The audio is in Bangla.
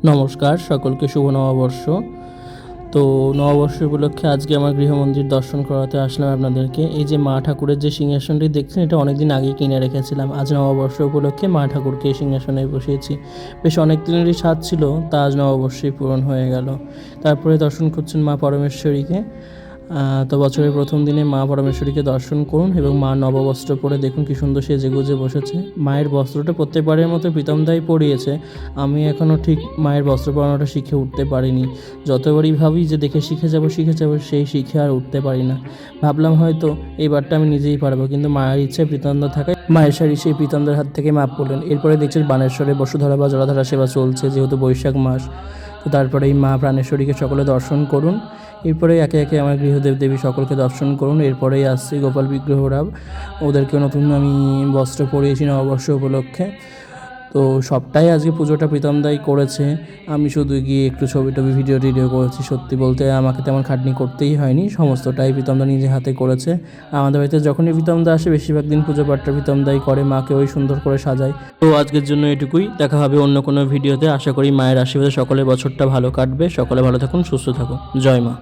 নমস্কার, সকলকে শুভ নববর্ষ। তো নববর্ষ উপলক্ষে আজকে আমার গৃহমন্দির দর্শন করাতে আসলাম আপনাদেরকে। এই যে মা ঠাকুরের যে সিংহাসনটি দেখছেন, এটা অনেকদিন আগেই কিনে রেখেছিলাম। আজ নববর্ষ উপলক্ষে মা ঠাকুরকে এই সিংহাসনে বসিয়েছি। বেশ অনেক দিনেরই স্বাদ ছিল, তা আজ নববর্ষেই পূরণ হয়ে গেল। তারপরে দর্শন করছেন মা পরমেশ্বরীকে। তো বছরের প্রথম দিনে মা পরমেশ্বরীকে দর্শন করুন এবং মা নববস্ত্র পরে দেখুন কী সুন্দর সেজেগুজে বসেছে। মায়ের বস্ত্রটা প্রত্যেকবারের মতো প্রীতমদাই পরিয়েছে। আমি এখনও ঠিক মায়ের বস্ত্র পরানোটা শিখে উঠতে পারিনি। যতবারই ভাবি যে দেখে শিখে যাব সেই শিখে আর উঠতে পারি না। ভাবলাম হয়তো এইবারটা আমি নিজেই পারবো, কিন্তু মায়ের ইচ্ছে প্রীতমদা থাকায় মায়ের শাড়ি সেই প্রীতমদার হাত থেকে মাপ পড়লেন। এরপরে দেখছি বানেশ্বরে বসুধরা বা জলাধারা সেবা চলছে, যেহেতু বৈশাখ মাস। তো তারপরে এই মা প্রাণেশ্বরীকে সকলে দর্শন করুন। এরপরে একে একে আমার গৃহদেব দেবী সকলকে দর্শন করুন। এরপরেই আসছে গোপাল বিগ্রহরা, ওদেরকে নতুন আমি বস্ত্র পরিয়েছি নববর্ষ উপলক্ষে। তো সবটাই আজকে পুজোটা প্রীতমদাই করেছে, আমি শুধু গিয়ে একটু ছবি টবি ভিডিও করেছি। সত্যি বলতে আমাকে তেমন খাটনি করতেই হয়নি, সমস্তটাই প্রীতমদা নিজে হাতে করেছে। আমাদের বাড়িতে যখনই প্রীতমদা আসে বেশিরভাগ দিন পুজো পাঠটা প্রীতমদাই করে, মাকে ওই সুন্দর করে সাজায়। তো আজকের জন্য এটুকুই, দেখা হবে অন্য কোনো ভিডিওতে। আশা করি মায়ের আশীর্বাদে সকলের বছরটা ভালো কাটবে। সকলে ভালো থাকুন, সুস্থ থাকুন। জয় মা।